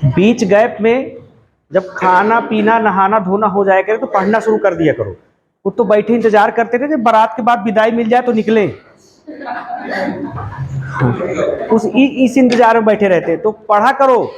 बीच gap में जब खाना पीना नहाना धोना हो जाए करे तो पढ़ना शुरू कर दिया करो। वो तो बैठे इंतजार करते थे जब बारात के बाद विदाई मिल जाए तो निकले, इस इंतजार में बैठे रहते। तो पढ़ा करो।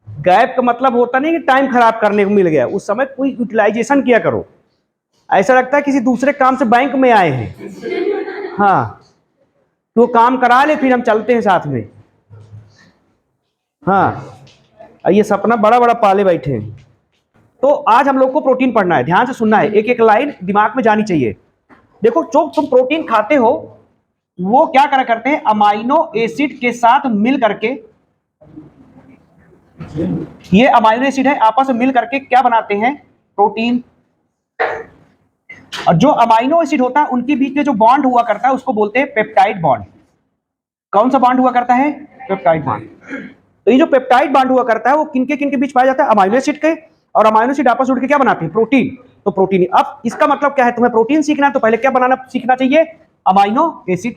गैप का मतलब होता नहीं कि टाइम खराब करने को मिल गया, उस समय कोई यूटिलाइजेशन किया करो। ऐसा लगता है किसी दूसरे काम से बैंक में आए हैं। हाँ, तो काम करा ले फिर हम चलते हैं साथ में। हाँ, ये सपना बड़ा बड़ा पाले बैठे हैं। तो आज हम लोग को प्रोटीन पढ़ना है, ध्यान से सुनना है, एक एक लाइन दिमाग में जानी चाहिए। देखो, जो तुम प्रोटीन खाते हो वो क्या करा करते हैं, अमाइनो एसिड के साथ मिल करके, ये अमाइनो एसिड है, आपस में मिल करके क्या बनाते हैं, प्रोटीन। और जो अमाइनो एसिड होता है उनके बीच में जो बॉन्ड हुआ करता है उसको बोलते हैं पेप्टाइड बॉन्ड। कौन सा बॉन्ड हुआ करता है, पेप्टाइड बॉन्ड। तो ये जो पेप्टाइड बॉन्ड हुआ करता है वो किनके किनके बीच पाया जाता है, अमाइनो एसिड के, और अमाइनो एसिड आपस में उड़ के क्या बनाते हैं, प्रोटीन। तो प्रोटीन, अब इसका मतलब क्या है, तुम्हें प्रोटीन सीखना है तो पहले क्या बनाना सीखना चाहिए, अमाइनो एसिड।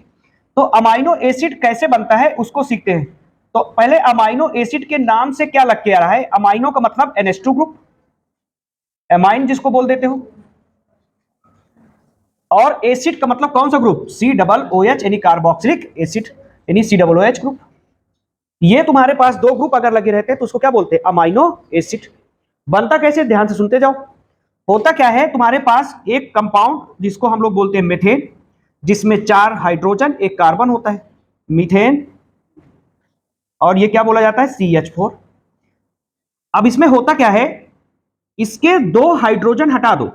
तो अमाइनो एसिड कैसे बनता है उसको सीखते हैं। तो पहले अमाइनो एसिड के नाम से क्या लग के आ रहा है, अमाइनो का मतलब NH2 ग्रुप, एमाइन जिसको बोल देते हो, और एसिड का मतलब कौन सा ग्रुप, COOH यानी कार्बोक्सिलिक एसिड यानी COOH ग्रुप। ये तुम्हारे पास दो ग्रुप अगर लगे रहते हैं तो उसको क्या बोलते हैं, अमाइनो एसिड। बनता कैसे, ध्यान से सुनते जाओ। होता क्या है, तुम्हारे पास एक कंपाउंड जिसको हम लोग बोलते हैं मीथेन, जिसमें 4 हाइड्रोजन 1 कार्बन होता है, मीथेन, और ये क्या बोला जाता है, CH4। अब इसमें होता क्या है, इसके 2 हाइड्रोजन हटा दो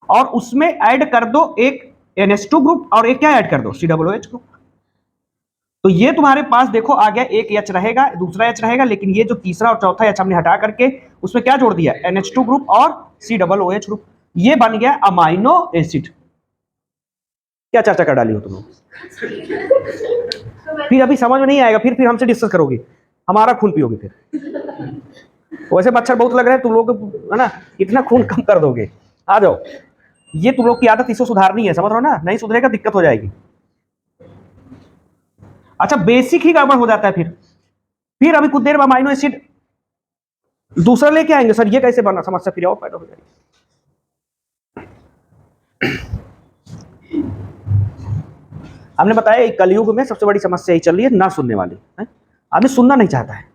और उसमें ऐड कर दो एक NH2 ग्रुप और एक क्या ऐड कर दो, COOH ग्रुप। तो ये तुम्हारे पास देखो आ गया, एक H रहेगा, दूसरा H रहेगा, लेकिन ये जो तीसरा और चौथा H हमने हटा करके उसमें क्या जोड़ दिया, NH2 ग्रुप और COOH ग्रुप। ये बन गया अमाइनो एसिड। क्या चर्चा कर डाली हो तुम लोग? फिर अभी समझ में नहीं आएगा, फिर हमसे डिस्कस करोगे, हमारा खून पियोगे फिर। वैसे मच्छर बहुत लग रहे हैं तुम लोग, है ना, इतना खून कम कर दोगे। आ जाओ, ये तुम लोग की आदत इसको सुधारनी है, समझ रहे हो ना, नहीं सुधरेगा दिक्कत हो जाएगी। अच्छा, बेसिक ही गड़बड़ हो जाता है फिर अभी कुछ देर में अमाइनो एसिड दूसरा लेके आएंगे, सर ये कैसे बना, समस्या फिर और पैदा हो जाएगी। हमने बताया कलयुग में सबसे बड़ी समस्या यही चल रही है, ना सुनने वाली है, आदमी सुनना नहीं चाहता है,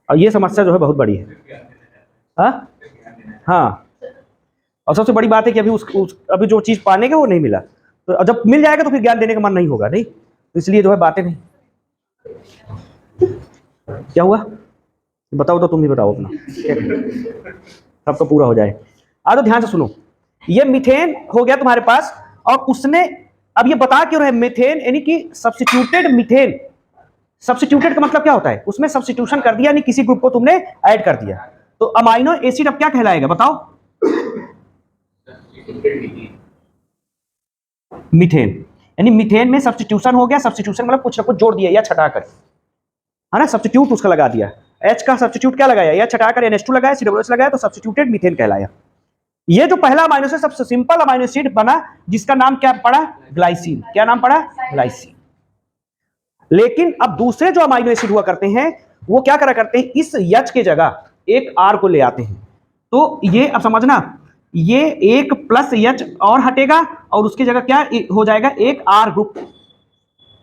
और ये समस्या जो है बहुत बड़ी है। हाँ, और सबसे बड़ी बात है कि अभी अभी जो चीज पाने के वो नहीं मिला, तो जब मिल जाएगा तो फिर ज्ञान देने का मन नहीं होगा, नहीं, तो इसलिए जो है बातें नहीं। क्या हुआ बताओ, तो तुम ही बताओ अपना, सबका पूरा हो जाए। आ तो ध्यान से सुनो, ये मीथेन हो गया तुम्हारे पास, और उसने अब ये बता क्यों रहे, मीथेन यानी कि सब्स्टिट्यूटेड मीथेन। सब्स्टिट्यूटेड का मतलब क्या होता है, उसमें सब्स्टिट्यूशन कर दिया, यानी किसी ग्रुप को तुमने ऐड कर दिया। तो अमाइनो एसिड अब क्या कहलाएगा बताओ, मीथेन, यानी मीथेन में सब्स्टिट्यूशन हो गया। सब्स्टिट्यूशन मतलब कुछ ना कुछ जोड़ दिया या छटा कर, है ना, सब्स्टिट्यूट उसका लगा दिया। H का सब्स्टिट्यूट क्या लगाया, या छटा कर NH2 लगाया, COOH लगाया, तो सब्स्टिट्यूटेड मीथेन कहलाया। ये जो पहला अमाइनो एसिड सबसे सिंपल अमाइनो एसिड बना, जिसका नाम क्या पड़ा, ग्लाइसिन। क्या नाम पड़ा, ग्लाइसिन। लेकिन अब दूसरे जो अमाइनो एसिड हुआ करते हैं वो क्या करा करते हैं, इस H के जगह एक R को ले आते हैं। तो ये अब समझना, ये एक प्लस H और हटेगा और उसकी जगह क्या हो जाएगा, एक R ग्रुप,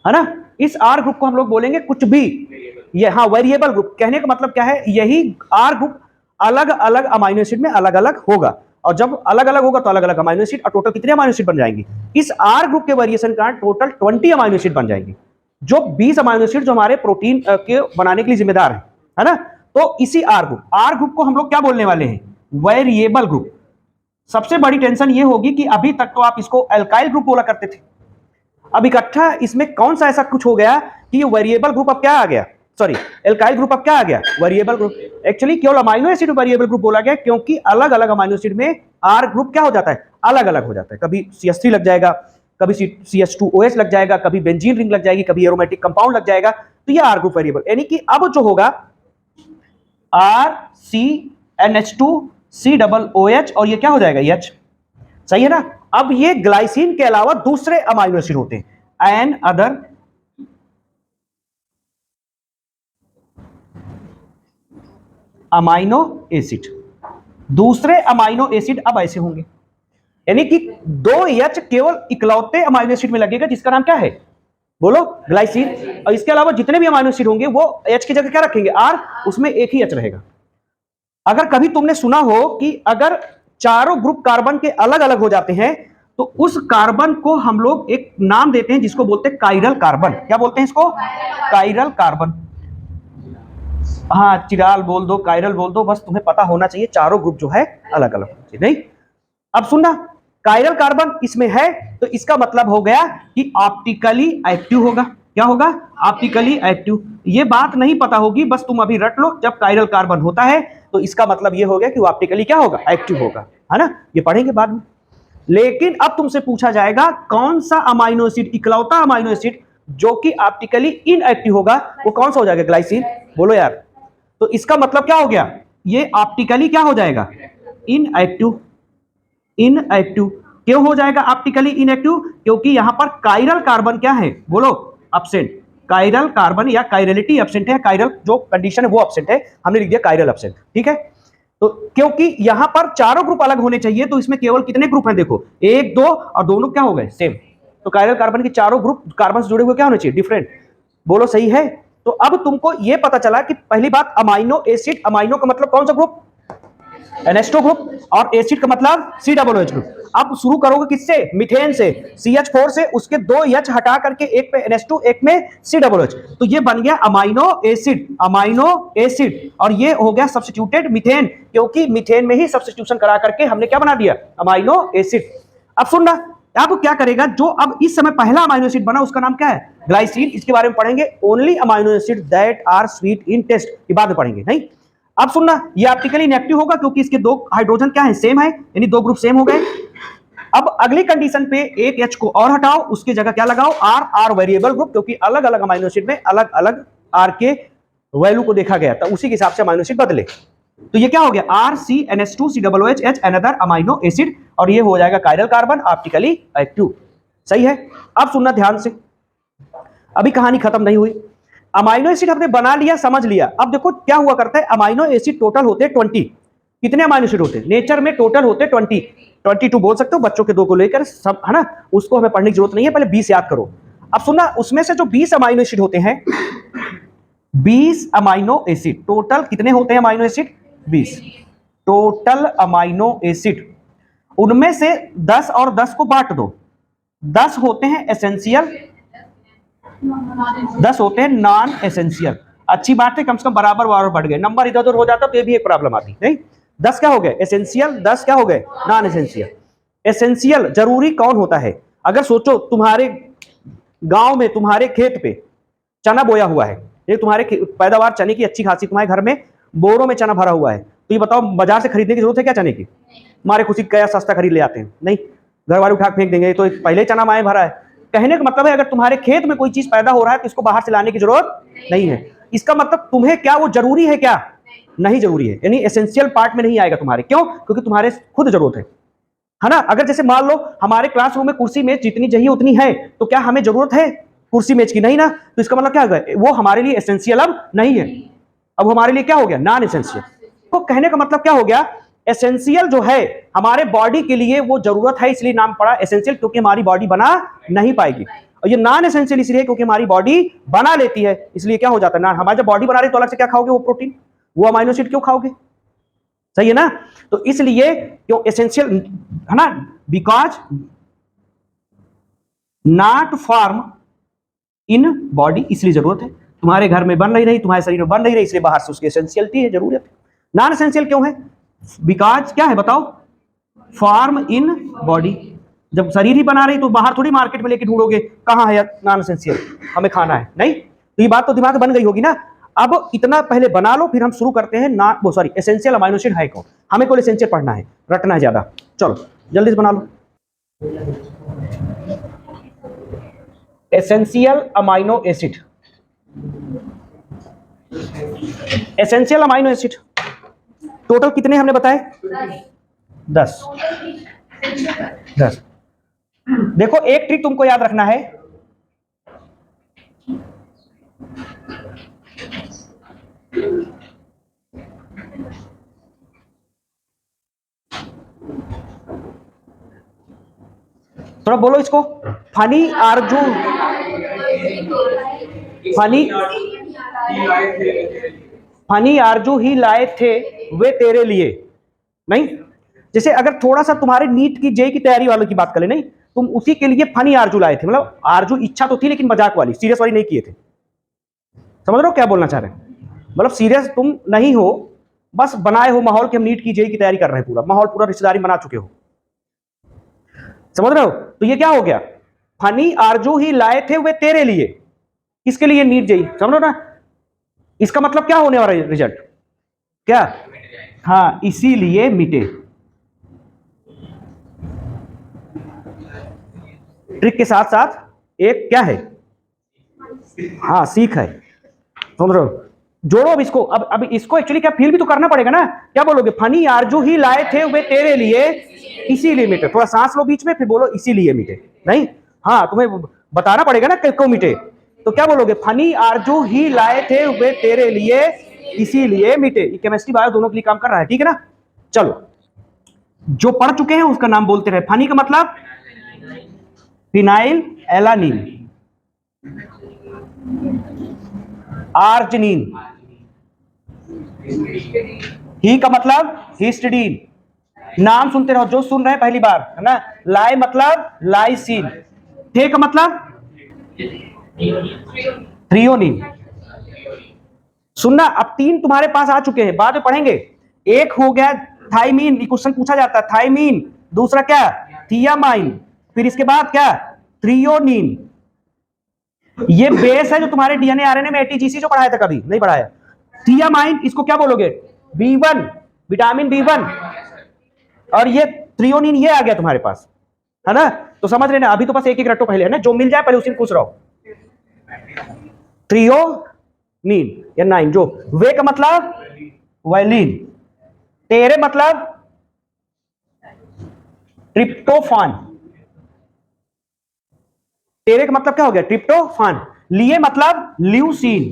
है ना। इस R ग्रुप को हम लोग बोलेंगे कुछ भी, ये हाँ वेरिएबल ग्रुप। कहने का मतलब क्या है, यही R ग्रुप अलग अलग अमाइनो एसिड में अलग अलग होगा, और जब अलग अलग होगा तो अलग अलग अमाइनो एसिड, और टोटल कितने अमाइनो एसिड बन जाएंगे, इस R ग्रुप के वेरिएशन का टोटल 20 अमाइनो एसिड बन जाएंगे, जो 20 अमाइनो एसिड जो हमारे प्रोटीन के बनाने के लिए जिम्मेदार है ना। तो इसी R ग्रुप को हम लोग क्या बोलने वाले हैं, वेरिएबल ग्रुप। सबसे बड़ी टेंशन ये होगी कि अभी तक तो आप इसको एल्काइल ग्रुप बोला करते थे, अब इकट्ठा इसमें कौन सा ऐसा कुछ हो गया कि ये वेरिएबल ग्रुप अब क्या आ गया, सॉरी एल्काइल ग्रुप अब क्या आ गया, वेरिएबल ग्रुप। एक्चुअली केवल अमाइनो एसिड वेरिएबल ग्रुप बोला गया क्योंकि अलग अलग अमाइनो एसिड में R ग्रुप क्या हो जाता है, अलग अलग हो जाता है। कभी CH3 लग जाएगा, कभी CH2OH लग जाएगा, कभी बेंजीन रिंग लग जाएगी, कभी एरोमेटिक कंपाउंड लग जाएगा, तो ये R ग्रुप वेरिएबल। यानी कि अब जो होगा RCNH2COOH और ये क्या हो जाएगा, H, सही है ना। अब ये ग्लाइसिन के अलावा दूसरे अमाइनो एसिड होते हैं, एन अदर अमाइनो एसिड। दूसरे अमाइनो एसिड अब ऐसे होंगे, यानी कि 2 एच केवल इकलौते अमाइनो एसिड में लगेगा, जिसका नाम क्या है, बोलो, ग्लाइसिन। और इसके अलावा जितने भी अमाइनो एसिड होंगे वो एच की जगह क्या रखेंगे, आर, उसमें एक ही एच रहेगा। अगर कभी तुमने सुना हो कि अगर चारों ग्रुप कार्बन के अलग अलग हो जाते हैं तो उस कार्बन को हम लोग एक नाम देते हैं जिसको बोलते हैं काइरल कार्बन। क्या बोलते हैं इसको, काइरल कार्बन। हाँ, चिराल बोल दो, काइरल बोल दो, बस तुम्हें पता होना चाहिए चारों ग्रुप जो है अलग अलग। नहीं, अब सुनना, काइरल कार्बन इसमें है तो इसका मतलब हो गया कि ऑप्टिकली एक्टिव होगा। क्या होगा, ऑप्टिकली एक्टिव। ये बात नहीं पता होगी, बस तुम अभी रट लो, जब काइरल कार्बन होता है तो इसका मतलब ये हो गया कि वो ऑप्टिकली क्या होगा, एक्टिव होगा, है ना, ये पढ़ेंगे बाद में। लेकिन अब तुमसे पूछा जाएगा कौन सा अमाइनो एसिड, इकलौता अमाइनो एसिड जो कि ऑप्टिकली इनएक्टिव होगा, वो कौन सा हो जाएगा, ग्लाइसिन। बोलो यार, तो इसका मतलब क्या हो गया, ये ऑप्टिकली क्या हो जाएगा, इनएक्टिव। इनएक्टिव क्यों हो जाएगा ऑप्टिकली इनएक्टिव, क्योंकि यहां पर काइरल कार्बन क्या है, बोलो, एब्सेंट। काइरल कार्बन या काइरलिटी एब्सेंट है, काइरल जो कंडीशन है वो एब्सेंट है, हमने लिख दिया काइरल एब्सेंट, ठीक है। तो क्योंकि यहां पर चारों ग्रुप अलग होने चाहिए तो इसमें केवल कितने ग्रुप हैं, देखो, 1 2 और दोनों क्या हो गए, सेम। तो काइरल कार्बन के चारों ग्रुप कार्बन से जुड़े हुए क्या होने चाहिए, डिफरेंट। बोलो सही है। तो अब तुमको यह पता चला कि पहली बात, अमाइनो एसिड, अमाइनो का मतलब कौन सा ग्रुप, NH2 ग्रुप, और एसिड का मतलब COOH ग्रुप। अब शुरू करोगे किससे, मीथेन से, CH4 से, उसके 2 H हटा करके एक पे NH2 एक में COOH, तो ये बन गया अमाइनो एसिड, अमाइनो एसिड। और ये हो गया सब्स्टिट्यूटेड मीथेन, क्योंकि मीथेन में ही सब्स्टिट्यूशन करा करके हमने क्या बना दिया, अमाइनो एसिड। अब सुनना, अब क्या करेगा, जो अब इस समय पहला अमाइनो एसिड बना उसका नाम क्या है, ग्लाइसिन। इसके बारे में पढ़ेंगे, only amino acid that are sweet in taste, के बाद में पढ़ेंगे। नहीं, अब सुनना, ये ऑप्टिकली इनएक्टिव होगा क्योंकि इसके 2 हाइड्रोजन क्या है, सेम है, यानी 2 ग्रुप सेम हो गए। अब अगली कंडीशन पे एक H को और हटाओ, उसकी जगह क्या लगाओ, R वेरिएबल ग्रुप, क्योंकि अलग अलग अमाइनो एसिड में अलग अलग R के वैल्यू को देखा गया, तो उसी के हिसाब से अमाइनो एसिड बदले। तो ये क्या हो गया, RCNH2COOH अनदर अमाइनो एसिड, और ये हो जाएगा काइरल कार्बन, ऑप्टिकली एक्टिव। सही है। अब सुनना ध्यान से, अभी कहानी खत्म नहीं हुई। अमाइनो एसिड हमने बना लिया, समझ लिया। अब देखो क्या हुआ करता है, अमाइनो एसिड टोटल होते हैं 20। कितने अमाइनो एसिड होते हैं नेचर में, टोटल होते हैं 20, 22 बोल सकते हो, बच्चों के 2 को लेकर सब, है ना, उसको हमें पढ़ने की जरूरत नहीं है, पहले 20 याद करो। अब सुनना, उसमें से जो 20 अमाइनो एसिड होते हैं, 20 अमाइनो एसिड, टोटल कितने होते हैं amino acid, 20 total amino acid. उनमें से 10 और 10 को बांट दो, 10 होते हैं एसेंशियल, 10 होते हैं नॉन एसेंशियल। अच्छी बात है, कम से कम बराबर बराबर बढ़ गए, नंबर इधर उधर हो जाता तो ये भी एक प्रॉब्लम आती। नहीं, 10 क्या हो गए एसेंशियल, 10 क्या हो गए नॉन एसेंशियल। एसेंशियल जरूरी कौन होता है, अगर सोचो तुम्हारे गांव में, तुम्हारे खेत पे चना बोया हुआ है, ये तुम्हारे पैदावार चने की अच्छी खासी, तुम्हारे घर में बोरों में चना भरा हुआ है, तो ये बताओ बाजार से खरीदने की जरूरत है क्या चने की, हमारे खुशी क्या सस्ता खरीद ले आते हैं, नहीं, घर वाले उठा फेंक देंगे, तो पहले चना माए भरा है। कहने का मतलब है अगर तुम्हारे खेत में कोई चीज पैदा हो रहा है तो इसको बाहर से लाने की जरूरत नहीं है। इसका मतलब तुम्हें क्या वो जरूरी है, क्या नहीं जरूरी है, यानी एसेंशियल पार्ट में नहीं आएगा तुम्हारे। क्यों, क्योंकि तुम्हारे खुद जरूरत है ना। अगर जैसे मान लो हमारे क्लासरूम में कुर्सी मेज जितनी चाहिए उतनी है, तो क्या हमें जरूरत है कुर्सी मेज की, नहीं ना, तो इसका मतलब क्या होगा, वो हमारे लिए एसेंशियल अब नहीं है, अब हमारे लिए क्या हो गया, नॉन एसेंशियल। तो कहने का मतलब क्या हो गया, एसेंशियल जो है हमारे बॉडी के लिए वो जरूरत है, इसलिए नाम पड़ा एसेंशियल, क्योंकि हमारी बॉडी बना नहीं पाएगी। और ये नॉन एसेंशियल इसलिए क्योंकि हमारी बॉडी बना लेती है, इसलिए क्या हो जाता है ना, हमारी जब बॉडी बना रही तो अलग से क्या खाओगे, वो प्रोटीन, वो अमाइनो एसिड क्यों खाओगे, सही है ना। तो इसलिए क्यों एसेंशियल है ना, because not form in body, इसलिए जरूरत है, तुम्हारे घर में बन नहीं रही, तुम्हारे शरीर में बन नहीं रही, इसलिए बाहर से उसकी एसेंशियलिटी है, जरूरत है। नॉन एसेंशियल क्यों है, बिकॉज क्या है बताओ, फॉर्म इन बॉडी, जब शरीर ही बना रही तो बाहर थोड़ी मार्केट में लेके ढूंढोगे कहां है नॉन एसेंशियल, हमें खाना है, नहीं, तो ये बात तो दिमाग में बन गई होगी ना। अब इतना पहले बना लो, फिर हम शुरू करते हैं ना, वो सॉरी, एसेंशियल अमाइनो एसिड है कौन, हमें कोई एसेंशियल पढ़ना है, रटना है ज्यादा, चलो जल्दी से बना लो। Essential amino acid, essential amino acid total कितने हमने बताए, 10। देखो एक ट्रिक तुमको याद रखना है, थोड़ा बोलो इसको। फनी आरजू, फनी फनी आरजू ही लाए थे वे तेरे लिए। नहीं, जैसे अगर थोड़ा सा तुम्हारे नीट की जेई की तैयारी वालों की बात करें, नहीं, तुम उसी के लिए फनी आरजू लाए थे, मतलब आरजू इच्छा तो थी लेकिन मजाक वाली, सीरियस वाली नहीं किए थे। समझ रहे हो क्या बोलना चाह रहे हैं? मतलब सीरियस तुम नहीं हो, बस बनाए हो माहौल कि हम नीट की जेई की तैयारी कर रहे हैं, पूरा माहौल, पूरा रिश्तेदारी बना चुके हो। समझ रहे हो? तो ये क्या हो गया, फनी आरजू ही लाए थे वे तेरे लिए। किसके लिए? NEET JEE. समझ रहे हो ना? इसका मतलब क्या होने वाला रिजल्ट? क्या? हाँ, इसीलिए मिटे। ट्रिक के साथ साथ एक क्या है, हाँ, सीख है। समझ रहे हो? जोड़ो अब इसको। अब इसको एक्चुअली क्या फील भी तो करना पड़ेगा ना। क्या बोलोगे? फनी आरजू ही लाए थे वे तेरे लिए, इसीलिए मिटे। थोड़ा सांस लो बीच में, फिर बोलो इसीलिए मिटे। नहीं, हाँ, तुम्हें बताना पड़ेगा ना क्यों मिटे। तो क्या बोलोगे? फनी आरजू ही लाए थे वे तेरे लिए, इसीलिए मिटे। ये केमिस्ट्री बायो दोनों के लिए काम कर रहा है, ठीक है ना? चलो, जो पढ़ चुके हैं उसका नाम बोलते रहे। फनी का मतलब फिनाइल एलानिन, आर्जिनिन। ही का मतलब हिस्टिडीन। नाम सुनते रहो, जो सुन रहे हैं पहली बार, है ना? लाई मतलब लाइसिन। थे का मतलब थ्रियोनिन। सुनना, अब तीन तुम्हारे पास आ चुके हैं, बाद में पढ़ेंगे। एक हो गया थाइमीन, क्वेश्चन पूछा जाता है, थाइमीन। दूसरा क्या? थियामाइन। फिर इसके बाद क्या? थ्रियोनिन। ये बेस है जो तुम्हारे डीएनए आरएनए में एटीजीसी जो पढ़ाया था, कभी नहीं पढ़ाया। थियामाइन, इसको क्या बोलोगे? B1, vitamin B1। और ये थ्रियोनिन, ये आ गया तुम्हारे पास, है ना? तो समझ रहे ना? अभी तो बस एक एक रटो पहले, है ना? जो मिल जाए पहले उसी में पूछ रहा हूं। थ्रियोनिन या 9। जो वे का मतलब वायलिन, तेरे मतलब ट्रिप्टोफान। तेरे का मतलब क्या हो गया? ट्रिप्टोफान। लिए मतलब ल्यूसीन,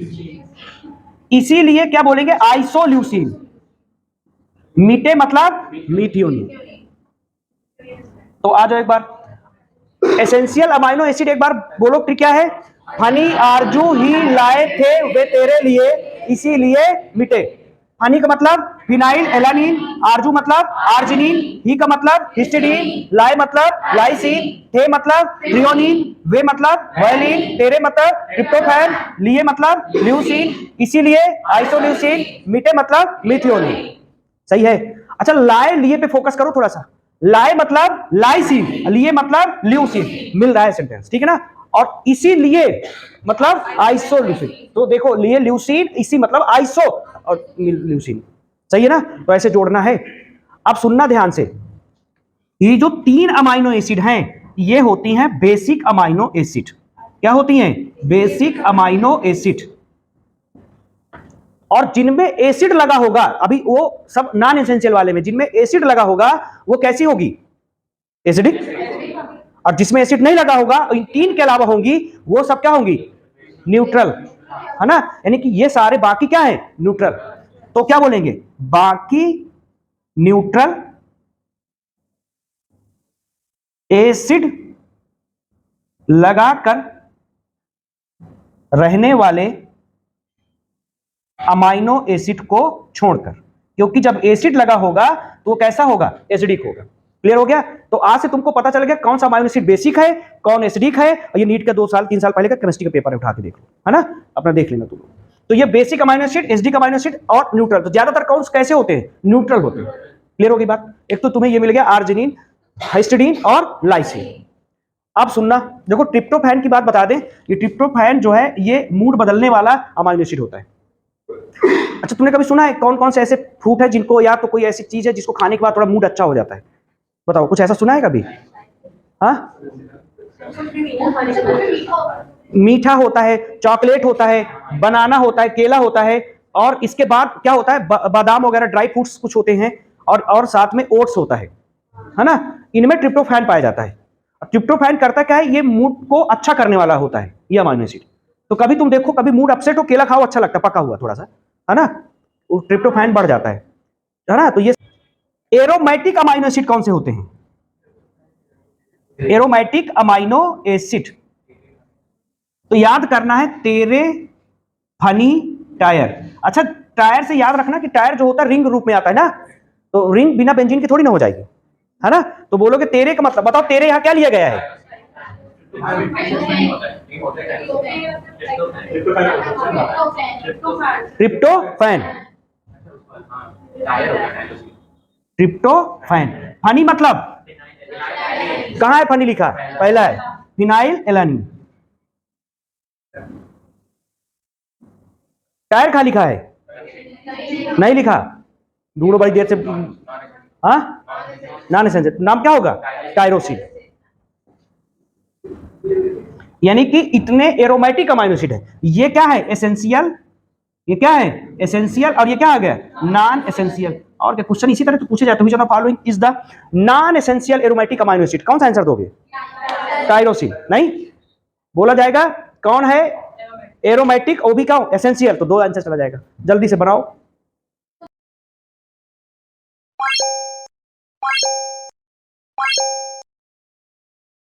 इसीलिए क्या बोलेंगे? आइसोल्यूसीन। मीटे मतलब मीथियोनिन। तो आ जाओ एक बार, एसेंशियल अमाइनो एसिड एक बार बोलो ट्रिक क्या है? फनी आरजू ही लाए थे वे तेरे लिए, इसीलिए मिटे। फनी का मतलब फिनाइल एलानिन, आरजू मतलब आर्जिनिन, ही का मतलब हिस्टिडीन, लाई मतलब लाइसिन, थे मतलब थ्रियोनिन, वे मतलब वायलिन, तेरे मतलब ट्रिप्टोफैन, लिए मतलब ल्यूसीन, इसीलिए आइसोल्यूसीन, मिटे मतलब मिथियोनिन। सही है। अच्छा, लाए लिए पे फोकस करो थोड़ा सा। लाए मतलब लाइसिन, लिए मतलब ल्यूसीन। मिल रहा है सेंटेंस, ठीक है ना? और इसीलिए मतलब आइसोल्यूसिन। तो देखो, लिए ल्यूसीन, इसी मतलब आइसो और ल्यूसीन। सही है ना? तो ऐसे जोड़ना है। अब सुनना ध्यान से, ये जो तीन अमाइनो एसिड हैं, ये होती हैं बेसिक अमाइनो एसिड। क्या होती हैं? Basic amino acid. और जिनमें एसिड लगा होगा, अभी वो सब नॉन एसेंशियल वाले में जिनमें एसिड लगा होगा, वो कैसी होगी? एसिडिक। और जिसमें एसिड नहीं लगा होगा, इन तीन के अलावा होंगी, वो सब क्या होंगी? न्यूट्रल, है ना? यानी कि ये सारे बाकी क्या है? न्यूट्रल। तो क्या बोलेंगे? बाकी न्यूट्रल एसिड लगाकर रहने वाले अमाइनो एसिड को छोड़कर। क्योंकि जब एसिड लगा होगा तो वो कैसा होगा? एसिडिक होगा। क्लियर हो गया? तो आज से तुमको पता चल गया कौन सा अमाइनो एसिड बेसिक है, कौन एसिडिक है। और ये नीट का 2 साल 3 साल पहले का केमिस्ट्री का पेपर उठा के देख लो, है ना? अपना देख लेना तुम। तो ये basic amino acid, acidic amino acid और न्यूट्रल। तो ज्यादातर कौन कैसे होते हैं? न्यूट्रल होते हैं। क्लियर होगी बात? एक तो तुम्हें ये मिल गया आर्जिनिन, हिस्टिडीन और लाइसिन। अब सुनना, देखो ट्रिप्टोफैन की बात बता दें। ये ट्रिप्टोफैन जो है, ये मूड बदलने वाला अमाइनो एसिड होता है। अच्छा, तुमने कभी सुना है कौन कौन से ऐसे फ्रूट है जिनको, या तो कोई ऐसी चीज है जिसको खाने के बाद थोड़ा मूड अच्छा हो जाता है? बताओ, कुछ ऐसा सुना है कभी? हाँ, मीठा होता है, चॉकलेट होता है, बनाना होता है, केला होता है, और इसके बाद क्या होता है? बादाम वगैरह ड्राई फ्रूट्स कुछ होते हैं, और साथ में ओट्स होता है ना? इनमें ट्रिप्टोफैन पाया जाता है। ट्रिप्टोफैन करता क्या है? ये मूड को अच्छा करने वाला होता है ये अमाइनो एसिड। तो कभी तुम देखो, कभी मूड अपसेट हो, केला खाओ, अच्छा लगता है, पका हुआ थोड़ा सा, है ना, ट्रिप्टोफैन बढ़ जाता है ना। तो ये एरोमेटिक अमाइनो एसिड कौन से होते हैं? एरोमेटिक अमाइनो एसिड तो याद करना है तेरे, फनी, टायर। अच्छा, टायर से याद रखना कि टायर जो होता है रिंग रूप में आता है ना, तो रिंग बिना बेंजीन की थोड़ी ना हो जाएगी, है ना। तो बोलोगे तेरे का मतलब बताओ, तेरे यहाँ क्या लिया गया है? ट्रिप्टोफैन। ट्रिप्टोफैन। फनी मतलब कहाँ है? फनी लिखा पहला है, फिनाइल एलानिन। टायर कहाँ लिखा है? नहीं लिखा, ढूंढो बड़ी देर से। हाँ, नॉन एसेंशियल नाम क्या होगा? टायरोसिन। यानी कि इतने एरोमेटिक अमाइनो एसिड है। ये क्या है? एसेंशियल। ये क्या है? एसेंशियल। और ये क्या आ गया? Non essential. और क्या क्वेश्चन इसी तरह तो पूछे जाते हैं, following is the non essential aromatic amino acid. कौन सा आंसर दोगे? टायरोसिन। नहीं बोला जाएगा कौन है एरोमेटिक, वो भी क्या एसेंशियल, तो दो आंसर चला जाएगा। जल्दी से बनाओ।